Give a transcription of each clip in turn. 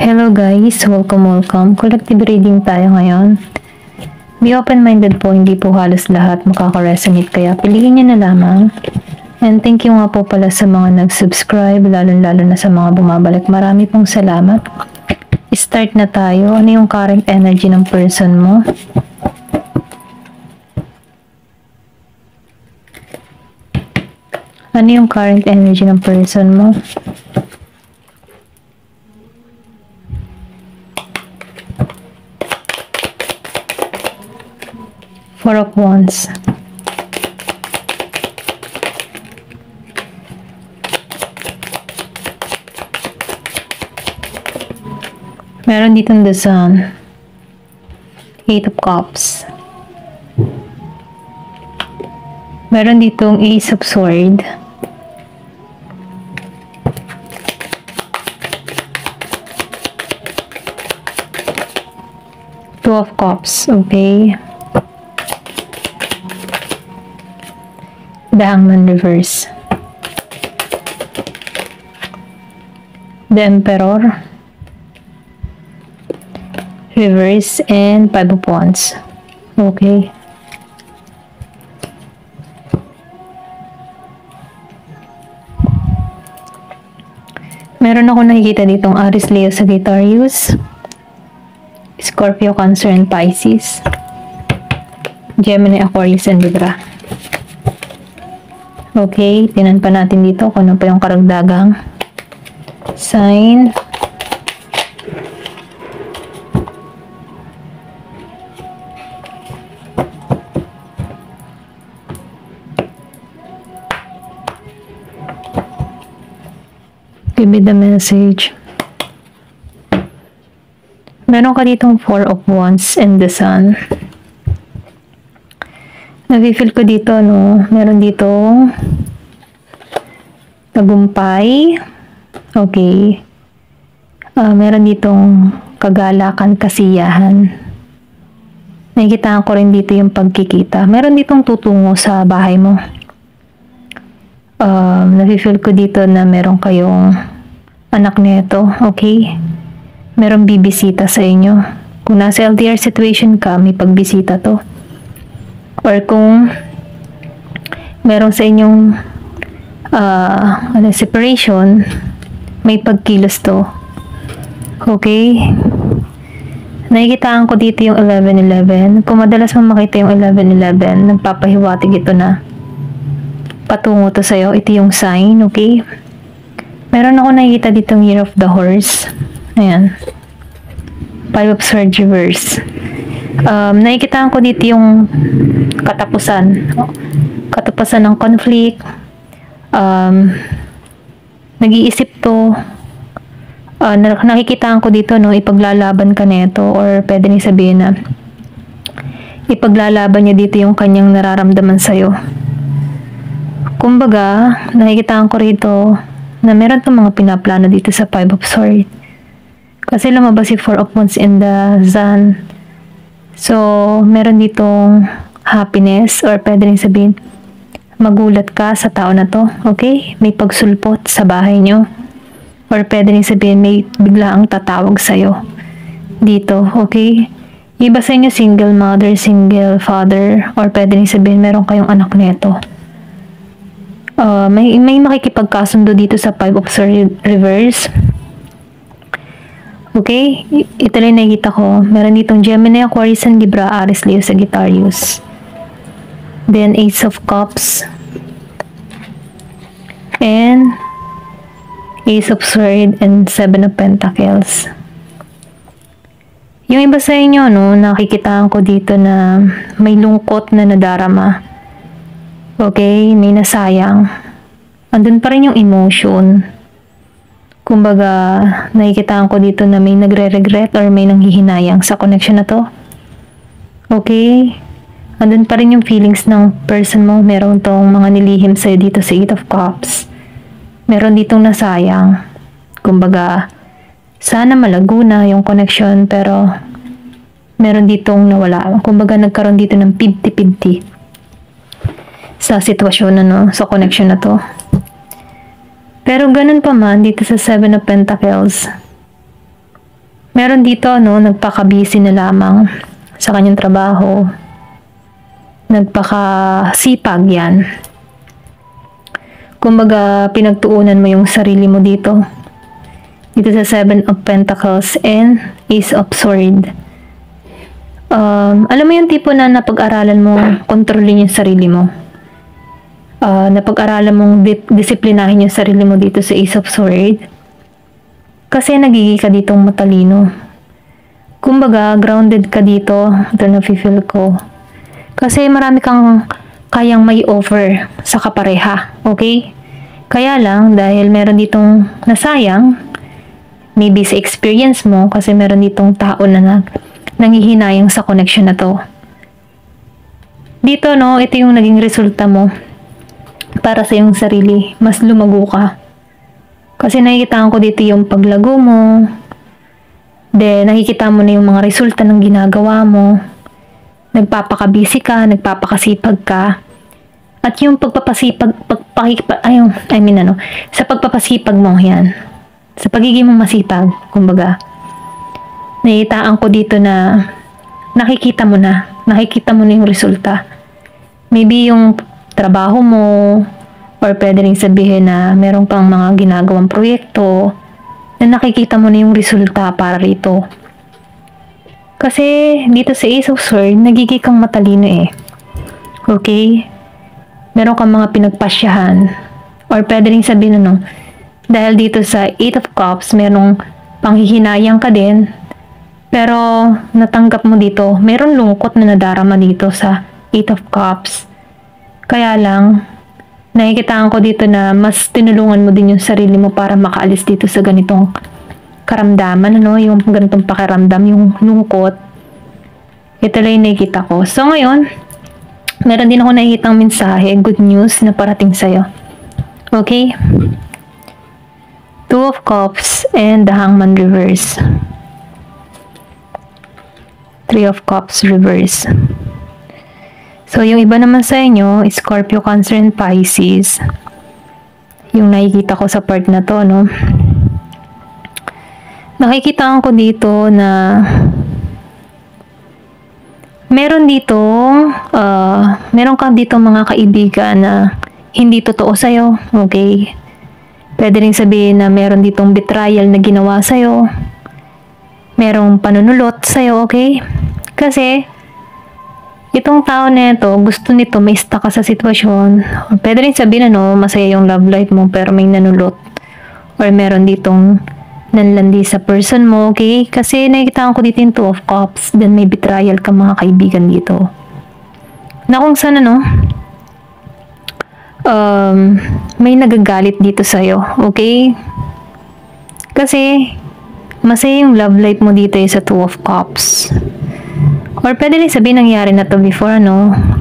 Hello guys, welcome. Collective reading tayo ngayon. Be open-minded po, hindi po halos lahat makaka-resonate kaya piliin nyo na lamang. And thank you nga po pala sa mga nag-subscribe, lalo na sa mga bumabalik. Marami pong salamat. Start na tayo. Ano yung current energy ng person mo? Ano yung current energy ng person mo? Four of Wands. Meron dito the Sun. Eight of Cups. Meron ditong Ace of Swords. Two of Cups. Okay. The Hangman reverse. The Emperor reverse and Five of Wands. Okay. Meron ako nakikita ditong Aries, Leo, Sagittarius, Scorpio, Cancer, and Pisces, Gemini, Aquarius, and Libra. Okay, tinan pa natin dito kung ano pa yung karagdagang sign. Give me the message. Meron ka ditong Four of Wands and the Sun. Nag-feel ko dito, no? Meron dito tagumpay. Okay. Meron ditong kagalakan, kasiyahan. Nakikita ko rin dito yung pagkikita. Meron ditong tutungo sa bahay mo. Nag-feel ko dito na meron kayong anak nito. Okay. Meron bibisita sa inyo. Kung nasa LDR situation ka, may pagbisita to. Or kung meron sa inyong separation, may pagkilos to. Okay? Nakikitaan ko dito yung 11-11. Kung madalas mo makita yung 11-11, nagpapahiwatig ito na patungo to sa'yo. Ito yung sign, okay? Meron ako nakikita dito yung Year of the Horse. Ayan. Five of Swords reverse. Nakikitaan ko dito yung katapusan ng conflict. Nag-iisip to. Nakikitaan ko dito, no, ipaglalaban ka nito, or pwede rin sabihin na ipaglalaban niya dito yung kanyang nararamdaman sa'yo. Kumbaga, nakikitaan ko rito na meron itong mga pinaplano dito sa Five of Swords. Kasi lumabas si Four of Wands in the Sun. So, meron ditong happiness, or pwede rin sabihin, magulat ka sa tao na to, okay? May pagsulpot sa bahay nyo. Or pwede rin sabihin, may biglaang tatawag sa'yo dito, okay? Iba sa inyo, single mother, single father, or pwede rin sabihin, meron kayong anak nito. May makikipagkasundo dito sa Five of Swords reverse. Okay, ito lang nakikita ko. Meron ditong Gemini, Aquarius, and Libra, Aries, Leo, Sagittarius. Then Ace of Cups. And Ace of Swords and Seven of Pentacles. Yung iba sa inyo, no, nakikitaan ko dito na may lungkot na nadarama. Okay, may nasayang. Andun pa rin yung emotion. Kumbaga, nakikitaan ko dito na may nagre-regret or may nanghihinayang sa connection na to. Okay? Andun pa rin yung feelings ng person mo. Meron tong mga nilihim sa'yo dito sa Eight of Cups. Meron ditong nasayang. Kumbaga, sana malago na yung connection, pero meron ditong nawala. Kumbaga, nagkaroon dito ng 50-50 sa sitwasyon na, no, sa connection na to. Pero ganun pa man, dito sa Seven of Pentacles, Meron dito, no, nagpaka-busy na lamang sa kanyang trabaho. Nagpaka-sipag yan. Kumbaga, pinagtuunan mo yung sarili mo dito. Dito sa Seven of Pentacles and Ace of Swords. Alam mo yung tipo na napag-aralan mo, kontrolin yung sarili mo. Napag-aralan mong disiplinahin yung sarili mo dito sa Ace of Swords. Kasi nagiging ka ditong matalino. Kumbaga, grounded ka dito. Ito na-feel ko. Kasi marami kang kayang may offer sa kapareha. Okay? Kaya lang, dahil meron ditong nasayang, maybe sa experience mo, kasi meron ditong tao na nangihinayang sa connection na to. Dito, no, ito yung naging resulta mo para sa iyong sarili. Mas lumago ka. Kasi nakikita ko dito yung paglago mo. Then, nakikita mo na yung mga resulta ng ginagawa mo. Nagpapakabisi ka, nagpapakasipag ka. At yung sa pagpapasipag mo, yan. Sa pagiging mong masipag, kumbaga. Nakikitaan ko dito na nakikita mo na yung resulta. Maybe yung trabaho mo, or pwede rin sabihin na meron pang mga ginagawang proyekto na nakikita mo na yung resulta para rito. Kasi dito sa Ace of Swords, nagiging kang matalino eh. Okay? Meron kang mga pinagpasyahan. Or pwede rin sabihin dahil dito sa Eight of Cups, merong panghihinayang ka din. Pero natanggap mo dito, meron lungkot na nadarama dito sa Eight of Cups. Kaya lang, nakikitaan ko dito na mas tinulungan mo din yung sarili mo para makaalis dito sa ganitong karamdaman, yung ganitong pakiramdam, yung lungkot. Ito lang yung nakikita ko. So ngayon, meron din ako nakikitang mensahe, good news na parating sa'yo. Okay? Two of Cups and the Hangman reverse. Three of Cups reverse. So, yung iba naman sa inyo, Scorpio, Cancer, and Pisces. Yung nakikita ko sa part na to, no? Nakikita ko dito na meron kang dito mga kaibigan na hindi totoo sa'yo, okay? Pwede rin sabihin na meron ditong betrayal na ginawa sa'yo. Merong panunulot sa'yo, okay? Kasi, itong tao na ito, gusto nito may stuck ka sa sitwasyon. Pwede rin sabihin masaya yung love life mo pero may nanulot. Or meron ditong nanlandi sa person mo, okay? Kasi nakikita ko dito yung Two of Cups, then may betrayal ka mga kaibigan dito. Na kung saan may nagagalit dito sa'yo, okay? Kasi masaya yung love life mo dito sa Two of Cups. Or pwede rin sabihin nangyari na to before,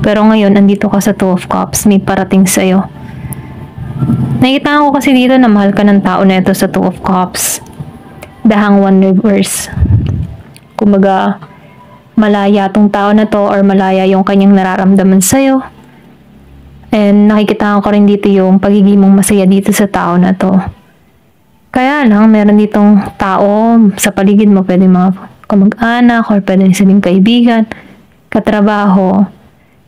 pero ngayon, andito ka sa Two of Cups, may parating sa'yo. Nakikita ko kasi dito na mahal ka ng tao na ito sa Two of Cups. The Hangman reverse. Kumbaga, malaya tong tao na to or malaya yung kanyang nararamdaman sa'yo. And nakikita ko rin dito yung pagiging mong masaya dito sa tao na to. Kaya lang, meron ditong tao sa paligid mo, pwede mga kamag-anak or pwede sabing kaibigan, katrabaho,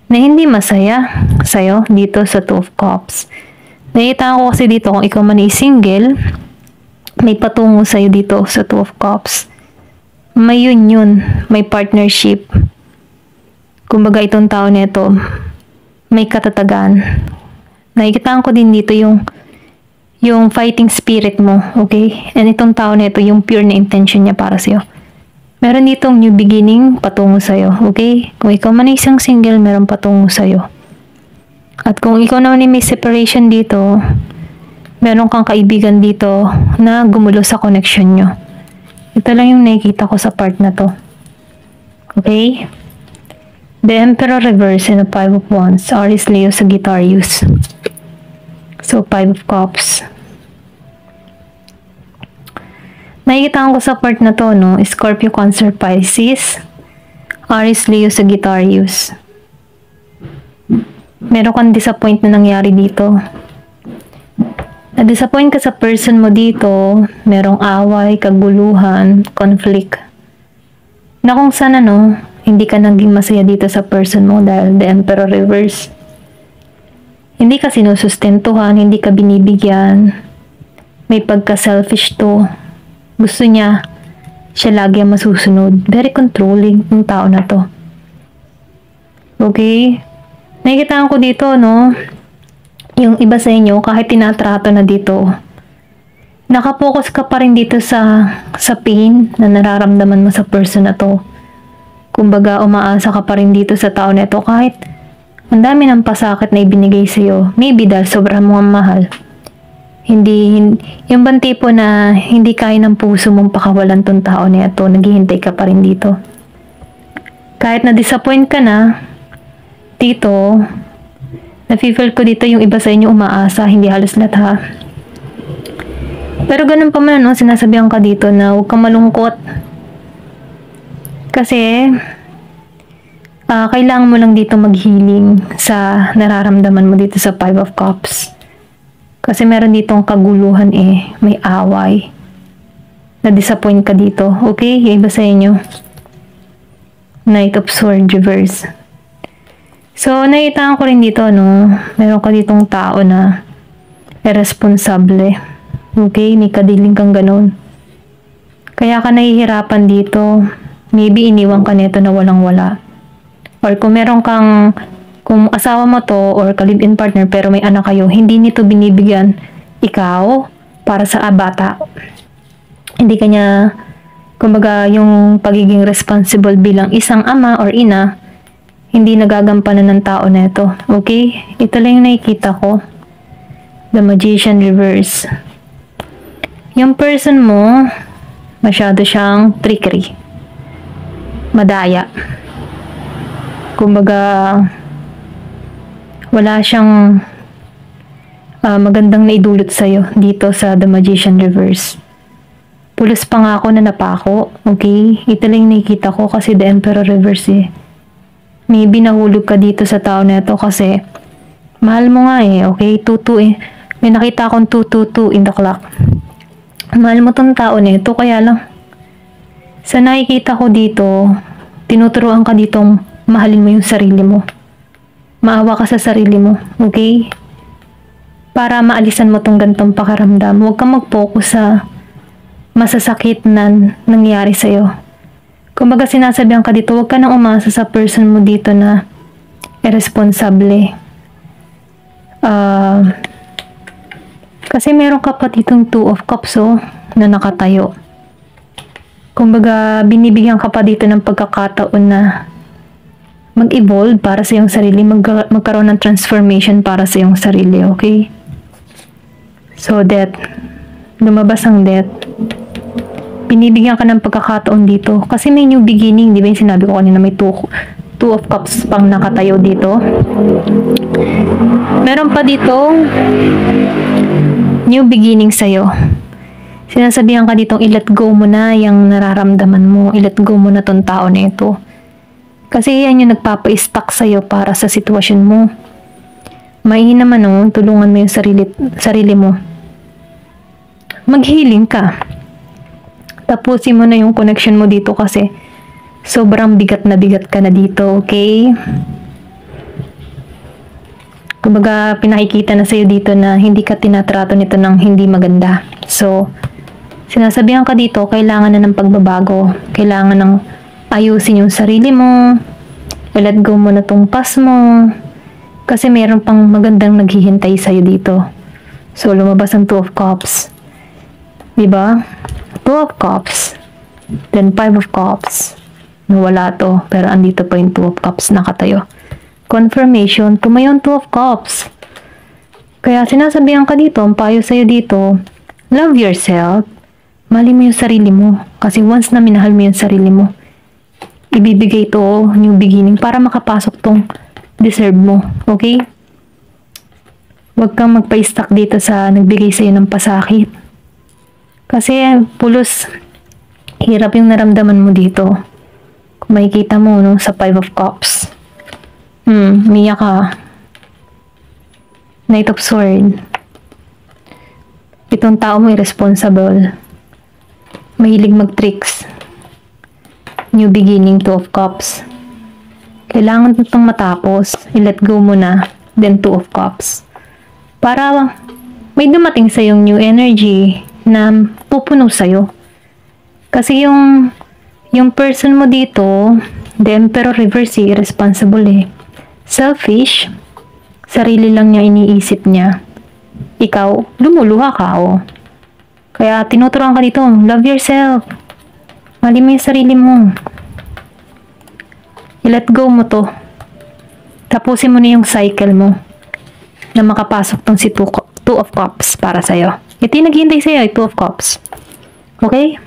na hindi masaya sa'yo dito sa Two of Cups. Nakita ko kasi dito kung ikaw man ay single, may patungo sa'yo dito sa Two of Cups. May union, may partnership. Kumbaga itong tao nito, may katatagan. Nakikita ko din dito yung fighting spirit mo, okay? And itong tao nito, yung pure na intention niya para sa'yo. Meron ditong new beginning patungo sa'yo, okay? Kung ikaw man isang single, meron patungo sa'yo. At kung ikaw naman may separation dito, meron kang kaibigan dito na gumulo sa connection nyo. Ito lang yung nakikita ko sa part na to. Okay? The Emperor reverse and the Five of Wands. Aries, Leo, Sagittarius. So, Five of Cups. Nakikita ko sa part na to, Scorpio, Cancer, Pisces, Aries, Leo, Sagittarius. Meron kang disappoint na nangyari dito. Na-disappoint ka sa person mo dito, merong away, kaguluhan, conflict. Na kung sana hindi ka naging masaya dito sa person mo dahil the Emperor reverse. Hindi ka sinusustentuhan, hindi ka binibigyan. May pagka-selfish to. Gusto niya, siya lagi ang masusunod. Very controlling yung tao na to. Okay? Nakikita ko dito, yung iba sa inyo, kahit tinatrato na dito, nakapokus ka pa rin dito sa pain na nararamdaman mo sa person na to. Kumbaga, umaasa ka pa rin dito sa tao na ito kahit ang dami ng pasakit na ibinigay sa'yo. Maybe dahil sobrang mo ang mahal. Hindi, yung bang tipo na hindi kaya ng puso mong pakawalan tong tao na ito, naghihintay ka pa rin dito. Kahit na-disappoint ka na, dito, nafe-feel ko dito yung iba sa inyo umaasa, hindi halos lahat ha. Pero ganun pa man, sinasabihan ka dito na huwag kang malungkot. Kasi, kailangan mo lang dito mag-healing sa nararamdaman mo dito sa Five of Cups. Kasi meron ditong kaguluhan may away. Na-disappoint ka dito. Okay? Yung iba sa inyo. Knight of Swords reverse. So, nakita ko rin dito, meron ka ditong tao na irresponsable. Okay? May kadiling kang ganun. Kaya ka nahihirapan dito. Maybe iniwan ka nito na walang-wala. Or kung meron kung asawa mo to or ka-live-in partner pero may anak kayo, hindi nito binibigyan ikaw para sa bata. Hindi kanya, kumbaga, yung pagiging responsible bilang isang ama or ina, hindi nagagampanan ng tao na ito. Okay? Ito lang yung nakikita ko. The Magician reverse. Yung person mo, masyado siyang trickery. Madaya. Kumbaga, wala siyang magandang naidulot sa'yo dito sa The Magician reverse. Pulos pa nga ako na napako. Okay? Ito lang yung nakikita ko kasi the Emperor reverse Maybe nahulog ka dito sa tao na ito kasi mahal mo nga okay? 2-2 May nakita akong 2-2-2 in the clock. Mahal mo tong tao na ito, kaya lang sa nakikita ko dito, tinuturuan ka ditong mahalin mo yung sarili mo. Maawa ka sa sarili mo, okay? Para maalisan mo tong gantong pakiramdam. Huwag kang mag-focus sa masasakit na nangyari sa'yo. Kumbaga sinasabihan ka dito, huwag ka nang umasa sa person mo dito na irresponsable. Kasi meron ka pa ditong 2 of Cups na nakatayo. Kumbaga binibigyan ka pa dito ng pagkakataon na mag-evolve para sa iyong sarili, magkaroon ng transformation para sa iyong sarili, okay? So that, lumabas ang death. Binibigyan ka ng pagkakataon dito. Kasi may new beginning, di ba yung sinabi ko kanina may 2 of Cups pang nakatayo dito. Meron pa dito new beginning sa'yo. Sinasabihan ka ditong i-let go mo na yung nararamdaman mo. I-let go mo na tong tao na ito. Kasi yan yung nagpapa-stuck sa'yo para sa sitwasyon mo. Mainam naman tulungan mo yung sarili mo. Mag-healing ka. Tapusin mo na yung connection mo dito kasi sobrang bigat ka na dito, okay? Kumbaga, pinakikita na sa'yo dito na hindi ka tinatrato nito ng hindi maganda. So, sinasabihan ka dito, kailangan na ng pagbabago. Kailangan ng ayusin yung sarili mo. I-let go mo na tong past mo. Kasi meron pang magandang naghihintay sa'yo dito. So, lumabas ang 2 of Cups. Diba? 2 of Cups. Then 5 of Cups. Nawala to. Pero andito pa yung 2 of Cups nakatayo. Confirmation. Tumayo yung 2 of Cups. Kaya sinasabihan ka dito, ang payo sa'yo dito, love yourself. Mahalin mo yung sarili mo. Kasi once na minahal mo yung sarili mo, ibibigay to new beginning para makapasok tong deserve mo. Okay? Huwag kang magpa-stuck dito sa nagbigay sa'yo ng pasakit. Kasi pulos, hirap yung naramdaman mo dito. Kung makikita mo sa 5 of Cups. Umiyak ka. Knight of Swords. Itong tao mo irresponsible. Mahilig mag-tricks. New beginning, Two of Cups. Kailangan itong matapos. I-let go mo na. Then Two of Cups. Para may dumating sa yung new energy na pupuno sa'yo. Kasi yung person mo dito, the Emperor reverse, irresponsible eh. Selfish. Sarili lang niya iniisip niya. Ikaw, lumuluha ka oh. Kaya tinuturuan ka dito, love yourself. Mali mo yung sarili mo. I-let go mo to. Tapusin mo na yung cycle mo na makapasok tong si Two of Cups para sa'yo. Ito yung naghihintay sa'yo, Two of Cups. Okay?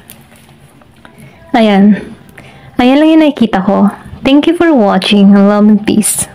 Ayan. Ayan lang yung nakikita ko. Thank you for watching. Love and peace.